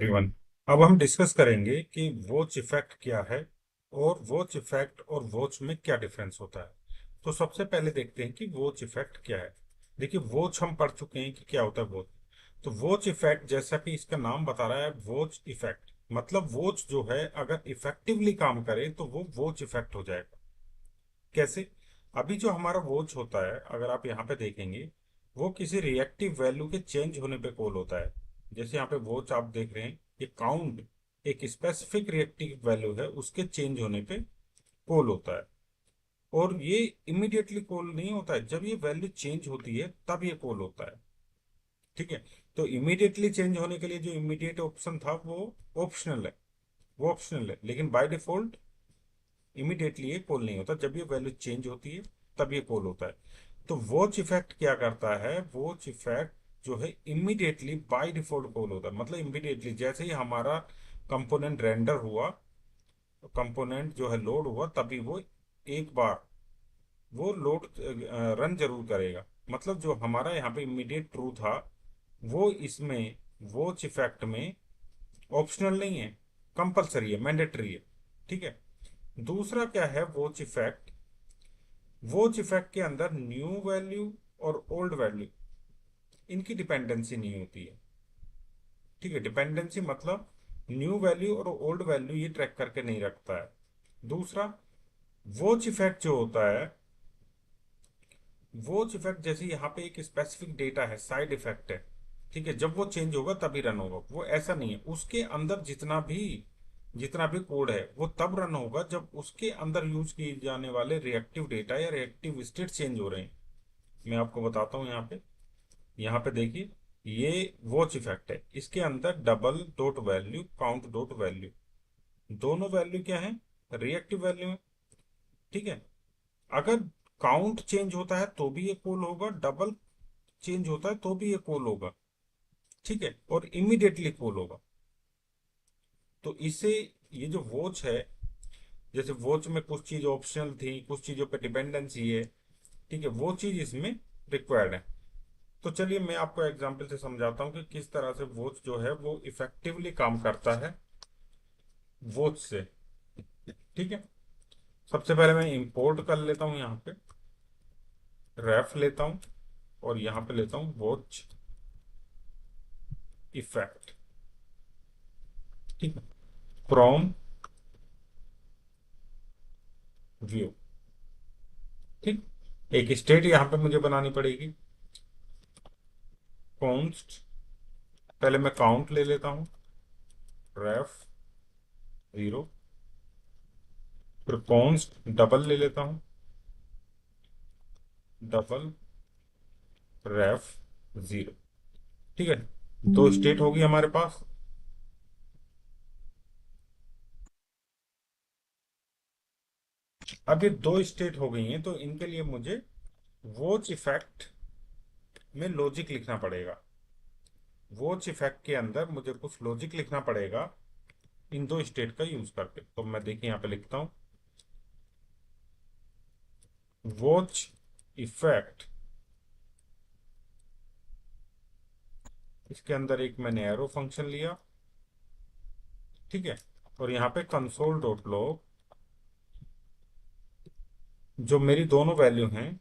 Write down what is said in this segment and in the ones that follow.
एवं अब हम डिस्कस करेंगे कि वॉच इफेक्ट क्या है और वॉच इफेक्ट और वॉच में क्या डिफरेंस होता है। तो सबसे पहले देखते हैं कि वॉच इफेक्ट क्या है। देखिए, वॉच हम पढ़ चुके हैं कि क्या होता है वॉच। तो वॉच इफेक्ट, जैसा कि इसका नाम बता रहा है, वॉच इफेक्ट मतलब वॉच जो है अगर इफेक्टिवली काम करे तो वो वॉच इफेक्ट हो जाएगा। कैसे? अभी जो हमारा वॉच होता है, अगर आप यहाँ पे देखेंगे, वो किसी रिएक्टिव वैल्यू के चेंज होने पे कॉल होता है। जैसे यहाँ पे वॉच आप देख रहे हैं, ये काउंट एक स्पेसिफिक रिएक्टिव वैल्यू है, उसके चेंज होने पे कॉल होता है। और ये इमीडिएटली कॉल नहीं होता है, जब ये वैल्यू चेंज होती है तब ये कॉल होता है। ठीक है। तो इमीडिएटली चेंज होने के लिए जो इमीडिएट ऑप्शन था वो ऑप्शनल है, वो ऑप्शनल है, लेकिन बाय डिफॉल्ट इमीडिएटली ये कॉल नहीं होता। जब ये वैल्यू चेंज होती है तब ये कॉल होता है। तो वॉच इफेक्ट क्या करता है? वॉच इफेक्ट जो है इमीडिएटली बाय डिफॉल्ट कॉल होता है। मतलब इमीडिएटली जैसे ही हमारा कंपोनेंट रेंडर हुआ, कंपोनेंट जो है लोड हुआ, तभी वो एक बार वो लोड रन जरूर करेगा। मतलब जो हमारा यहाँ पे इमीडिएट ट्रू था, वो इसमें वॉच इफेक्ट में ऑप्शनल नहीं है, कंपलसरी है, मैंडेटरी है। ठीक है। दूसरा क्या है वॉच इफेक्ट? वॉच इफेक्ट के अंदर न्यू वैल्यू और ओल्ड वैल्यू, इनकी डिपेंडेंसी नहीं होती है। ठीक है। डिपेंडेंसी मतलब न्यू वैल्यू और ओल्ड वैल्यू ये ट्रैक करके नहीं रखता है। दूसरा, वॉच इफेक्ट जो होता है, वॉच इफेक्ट जैसे यहाँ पे एक स्पेसिफिक डेटा है, साइड इफेक्ट है। ठीक है। जब वो चेंज होगा तभी रन होगा। वो ऐसा नहीं है, उसके अंदर जितना भी कोड है वो तब रन होगा जब उसके अंदर यूज किए जाने वाले रिएक्टिव डेटा या रिएक्टिव स्टेट चेंज हो रहे हैं। मैं आपको बताता हूँ यहाँ पे देखिए, ये वॉच इफेक्ट है, इसके अंदर double dot value, count dot value, दोनों वैल्यू क्या है? रिएक्टिव वैल्यू है। ठीक है। अगर काउंट चेंज होता है तो भी ये कॉल होगा, डबल चेंज होता है तो भी ये कॉल होगा। ठीक है। और इमीडिएटली कॉल होगा। तो इससे ये जो वॉच है, जैसे वॉच में कुछ चीज ऑप्शनल थी, कुछ चीजों पे डिपेंडेंसी है। ठीक है। वो चीज इसमें रिक्वायर्ड है। तो चलिए मैं आपको एग्जांपल से समझाता हूँ कि किस तरह से वॉच जो है वो इफेक्टिवली काम करता है वॉच से। ठीक है। सबसे पहले मैं इंपोर्ट कर लेता हूँ, यहाँ पे रेफ लेता हूँ और यहाँ पे लेता हूँ वॉच इफेक्ट। ठीक है। From view. ठीक। एक स्टेट यहाँ पे मुझे बनानी पड़ेगी, कॉन्स्ट। पहले मैं काउंट ले लेता हूँ, रेफ 0। फिर कॉन्स्ट डबल ले लेता हूँ, डबल रेफ 0। ठीक है। दो स्टेट होगी हमारे पास। अब ये दो स्टेट हो गई हैं, तो इनके लिए मुझे वॉच इफेक्ट में लॉजिक लिखना पड़ेगा। वॉच इफेक्ट के अंदर मुझे कुछ लॉजिक लिखना पड़ेगा इन दो स्टेट का यूज करके। तो मैं देखिए यहाँ पे लिखता हूँ, वॉच इफेक्ट, इसके अंदर एक मैंने एरो फंक्शन लिया। ठीक है। और यहाँ पे कंसोल डॉट लॉग, जो मेरी दोनों वैल्यू हैं,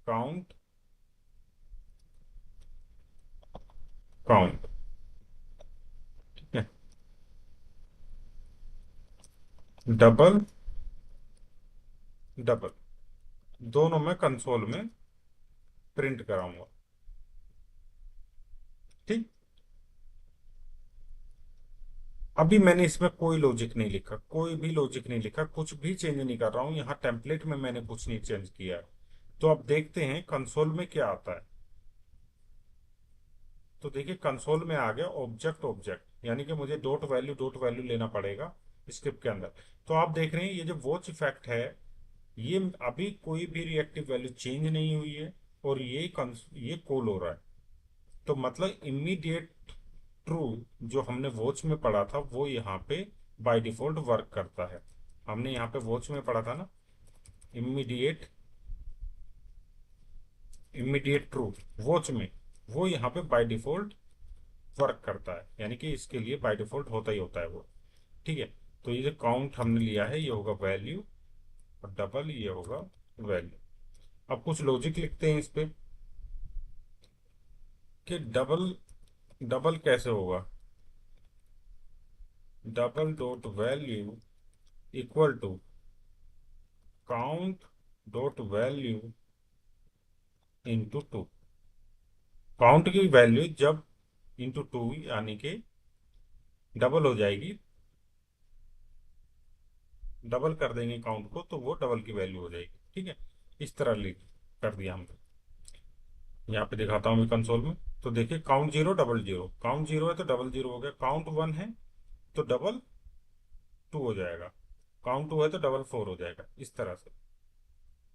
काउंट, काउंट। ठीक है। डबल, डबल, दोनों मैं कंसोल में प्रिंट कराऊंगा। ठीक। अभी मैंने इसमें कोई लॉजिक नहीं लिखा, कोई भी लॉजिक नहीं लिखा, कुछ भी चेंज नहीं कर रहा हूं। यहाँ टेम्पलेट में मैंने कुछ नहीं चेंज किया है। तो अब देखते हैं कंसोल में क्या आता है। तो देखिए कंसोल में आ गया ऑब्जेक्ट, ऑब्जेक्ट यानी कि मुझे डॉट वैल्यू लेना पड़ेगा स्क्रिप्ट के अंदर। तो आप देख रहे हैं ये जो वॉच इफेक्ट है, ये अभी कोई भी रिएक्टिव वैल्यू चेंज नहीं हुई है और ये कॉल हो रहा है। तो मतलब इमीडिएट ट्रू जो हमने वॉच में पढ़ा था वो यहाँ पे बाय डिफॉल्ट वर्क करता है। हमने यहाँ पे वॉच में पढ़ा था ना, इमीडिएट, इमीडिएट ट्रू वॉच में, वो यहाँ पे बाय डिफॉल्ट वर्क करता है, यानी कि इसके लिए बाय डिफॉल्ट होता ही होता है वो। ठीक है, तो ये जो काउंट हमने लिया है ये होगा वैल्यू, और डबल ये होगा वैल्यू। अब कुछ लॉजिक लिखते हैं इस पे कि डबल डबल कैसे होगा। Double dot value equal to count dot value into two. Count की वैल्यू जब इंटू टू यानी कि डबल हो जाएगी, डबल कर देंगे काउंट को तो वो डबल की वैल्यू हो जाएगी। ठीक है, इस तरह लिख कर दिया हमने। यहाँ पे दिखाता हूँ मैं कंसोल में। तो देखिए count zero double zero, count zero है तो डबल जीरो हो गया, काउंट वन है तो डबल टू हो जाएगा, काउंट टू है तो डबल फोर हो जाएगा, इस तरह से।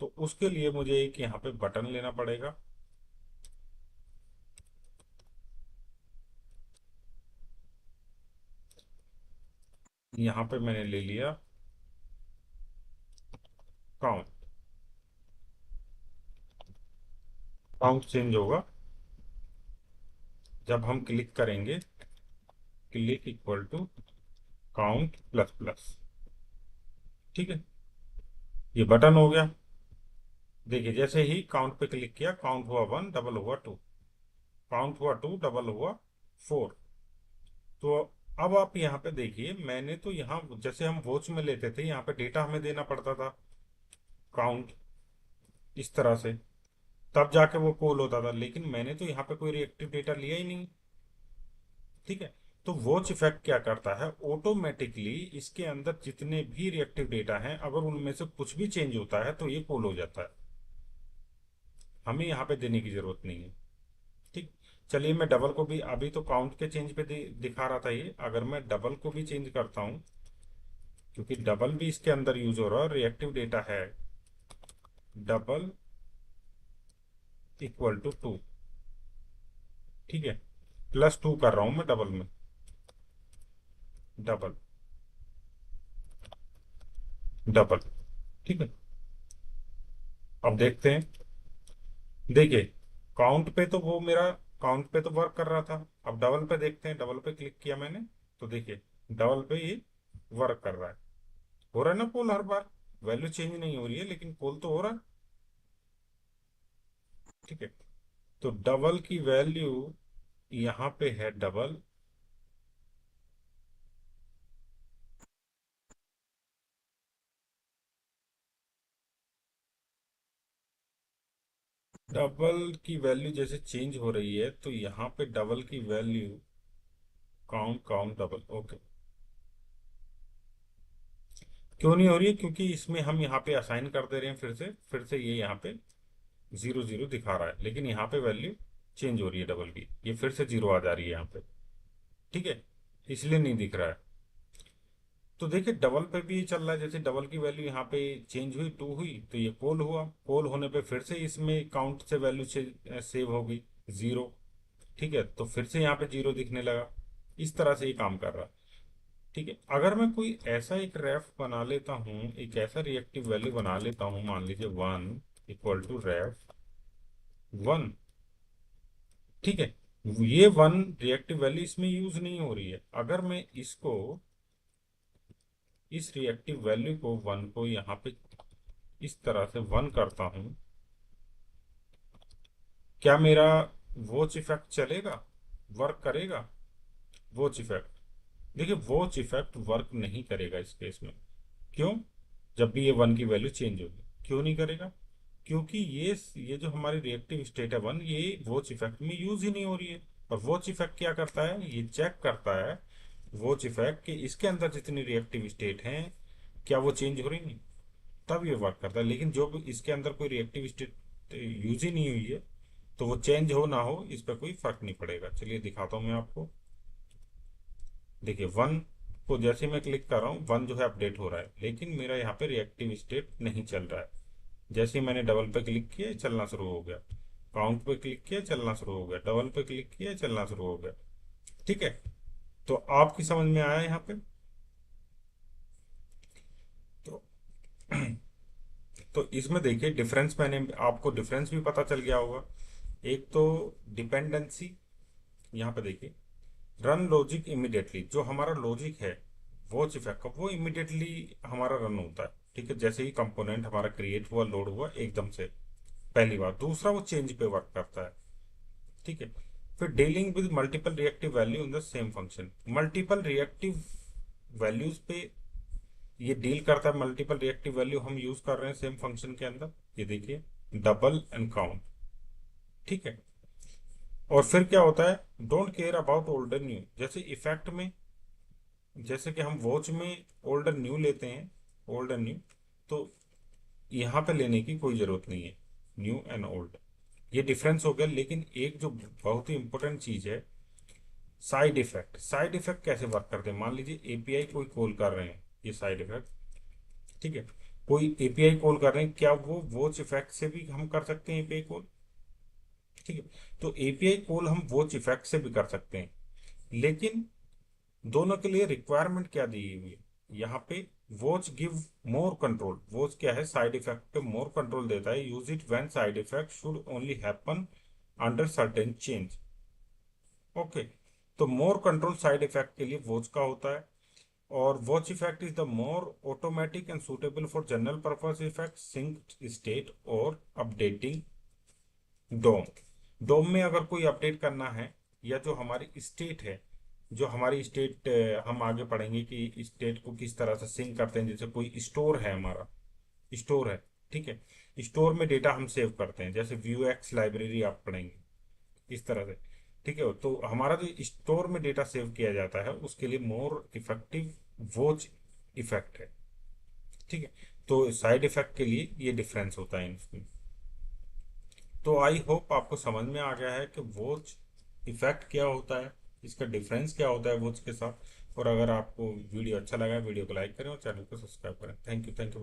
तो उसके लिए मुझे एक यहाँ पे बटन लेना पड़ेगा। यहाँ पे मैंने ले लिया काउंट। काउंट चेंज होगा जब हम क्लिक करेंगे, click equal to count plus plus. ठीक है, ये बटन हो गया। देखिए जैसे ही काउंट पे क्लिक किया, काउंट हुआ वन, डबल हुआ टू, काउंट हुआ टू, डबल हुआ फोर। तो अब आप यहाँ पे देखिए, मैंने तो यहाँ जैसे हम वॉच में लेते थे, यहाँ पे डेटा हमें देना पड़ता था काउंट, इस तरह से, तब जाके वो कॉल होता था। लेकिन मैंने तो यहाँ पे कोई रिएक्टिव डेटा लिया ही नहीं। ठीक है, तो वॉच इफेक्ट क्या करता है, ऑटोमेटिकली इसके अंदर जितने भी रिएक्टिव डेटा हैं, अगर उनमें से कुछ भी चेंज होता है तो ये कॉल हो जाता है, हमें यहाँ पे देने की जरूरत नहीं है। ठीक, चलिए मैं डबल को भी, अभी तो काउंट के चेंज पे दिखा रहा था ये, अगर मैं डबल को भी चेंज करता हूँ, क्योंकि डबल भी इसके अंदर यूज हो रहा है, रिएक्टिव डेटा है, डबल इक्वल टू टू। ठीक है, प्लस टू कर रहा हूं मैं डबल में, डबल डबल। ठीक है, अब देखते हैं। देखिए काउंट पे तो वो मेरा, काउंट पे तो वर्क कर रहा था। अब डबल पे देखते हैं, डबल पे क्लिक किया मैंने, तो देखिए डबल पे ये वर्क कर रहा है। हो रहा है ना पोल हर बार, वैल्यू चेंज नहीं हो रही है लेकिन पोल तो हो रहा है। ठीक है, तो डबल की वैल्यू यहाँ पे है डबल, डबल की वैल्यू जैसे चेंज हो रही है तो यहाँ पे डबल की value count count double. Okay, क्यों नहीं हो रही है, क्योंकि इसमें हम यहाँ पे असाइन कर दे रहे हैं, फिर से ये यहाँ पे जीरो जीरो दिखा रहा है, लेकिन यहाँ पे वैल्यू चेंज हो रही है डबल की, ये फिर से जीरो आ जा रही है यहाँ पे। ठीक है, इसलिए नहीं दिख रहा है। तो देखिए डबल पे भी ये चल रहा है, जैसे डबल की वैल्यू यहाँ पे चेंज हुई, टू हुई तो ये पोल हुआ, पोल होने पे फिर से इसमें काउंट से वैल्यू सेव हो गई जीरो। ठीक है, तो फिर से यहाँ पे जीरो दिखने लगा, इस तरह से ये काम कर रहा है। ठीक है, अगर मैं कोई ऐसा एक रेफ बना लेता हूँ, एक ऐसा रिएक्टिव वैल्यू बना लेता हूँ, मान लीजिए one equal to ref one. ठीक है, ये वन रिएक्टिव वैल्यू इसमें यूज नहीं हो रही है। अगर मैं इसको, इस रिएक्टिव वैल्यू को वन को यहाँ पे इस तरह से वन करता हूं, क्या मेरा वॉच इफेक्ट चलेगा, वर्क करेगा? वॉच इफेक्ट, देखिए वॉच इफेक्ट वर्क नहीं करेगा इस केस में। क्यों? जब भी ये वन की वैल्यू चेंज होगी, क्यों नहीं करेगा? क्योंकि ये जो हमारी रिएक्टिव स्टेट है वन, ये वॉच इफेक्ट में यूज ही नहीं हो रही है। और वॉच इफेक्ट क्या करता है, ये चेक करता है वॉच इफेक्ट कि इसके अंदर जितनी रिएक्टिव स्टेट हैं क्या वो चेंज हो रही है, तब ये वर्क करता है। लेकिन जो भी इसके अंदर कोई रिएक्टिव स्टेट यूज ही नहीं हुई है, तो वो चेंज हो ना हो इस पर कोई फर्क नहीं पड़ेगा। चलिए दिखाता हूँ मैं आपको। देखिए वन को जैसे मैं क्लिक कर रहा हूँ, वन जो है अपडेट हो रहा है, लेकिन मेरा यहाँ पे रिएक्टिव स्टेट नहीं चल रहा है। जैसे ही मैंने डबल पे क्लिक किया चलना शुरू हो गया, काउंट पे क्लिक किया चलना शुरू हो गया, डबल पे क्लिक किया चलना शुरू हो गया। ठीक है, तो आपकी समझ में आया यहाँ पे? तो तो इसमें देखिए डिफरेंस, मैंने आपको डिफरेंस भी पता चल गया होगा। एक तो डिपेंडेंसी, यहाँ पे देखिए रन लॉजिक इमिडिएटली, जो हमारा लॉजिक है वॉच इफेक्ट का वो इमिडिएटली हमारा रन होता है, ठीक है, जैसे ही कंपोनेंट हमारा क्रिएट हुआ लोड हुआ एकदम से, पहली बार। दूसरा वो चेंज पे वर्क करता है, ठीक है। फिर dealing with multiple reactive value in the same function, multiple reactive values पे ये डील करता है। मल्टीपल रिएक्टिव वैल्यू हम यूज कर रहे हैं सेम फंक्शन के अंदर, ये देखिए डबल एंड काउंट, ठीक है। और फिर क्या होता है, don't care about old and new, जैसे इफेक्ट में, जैसे कि हम वॉच में ओल्ड एंड न्यू लेते हैं, ओल्ड एंड न्यू, तो यहाँ पे लेने की कोई जरूरत नहीं है, न्यू एंड ओल्ड, ये डिफरेंस हो गया। लेकिन एक जो बहुत ही इंपॉर्टेंट चीज है, साइड इफेक्ट। साइड इफेक्ट कैसे वर्क करते हैं, मान लीजिए एपीआई कोई कॉल कर रहे हैं, ये साइड इफेक्ट, ठीक है, कोई एपीआई कॉल कर रहे हैं, क्या वो वॉच इफेक्ट से भी हम कर सकते हैं एपीआई कॉल, ठीक है। तो एपीआई कॉल हम वॉच इफेक्ट से भी कर सकते हैं, लेकिन दोनों के लिए रिक्वायरमेंट क्या दी हुई है यहाँ पे, watch give more control. Watch क्या है, साइड इफेक्ट पे मोर कंट्रोल देता है, use it when side effect should only happen under certain change, okay. तो मोर कंट्रोल साइड इफेक्ट के लिए वॉच का होता है। और watch effect is the more automatic and suitable for general purpose effect, sync state और updating DOM. DOM में अगर कोई अपडेट करना है, या जो हमारी स्टेट है, जो हमारी स्टेट, हम आगे पढ़ेंगे कि स्टेट को किस तरह से सिंक करते हैं। जैसे कोई स्टोर है, हमारा स्टोर है, ठीक है, स्टोर में डेटा हम सेव करते हैं, जैसे व्यू एक्स लाइब्रेरी आप पढ़ेंगे इस तरह से, ठीक है। तो हमारा जो स्टोर में डेटा सेव किया जाता है उसके लिए मोर इफेक्टिव वॉच इफेक्ट है, ठीक है। तो साइड इफेक्ट के लिए ये डिफरेंस होता है इनमें। तो आई होप आपको समझ में आ गया है कि वॉच इफेक्ट क्या होता है, इसका डिफरेंस क्या होता है वॉच के साथ। और अगर आपको वीडियो अच्छा लगा है, वीडियो को लाइक करें और चैनल को सब्सक्राइब करें। Thank you, thank you.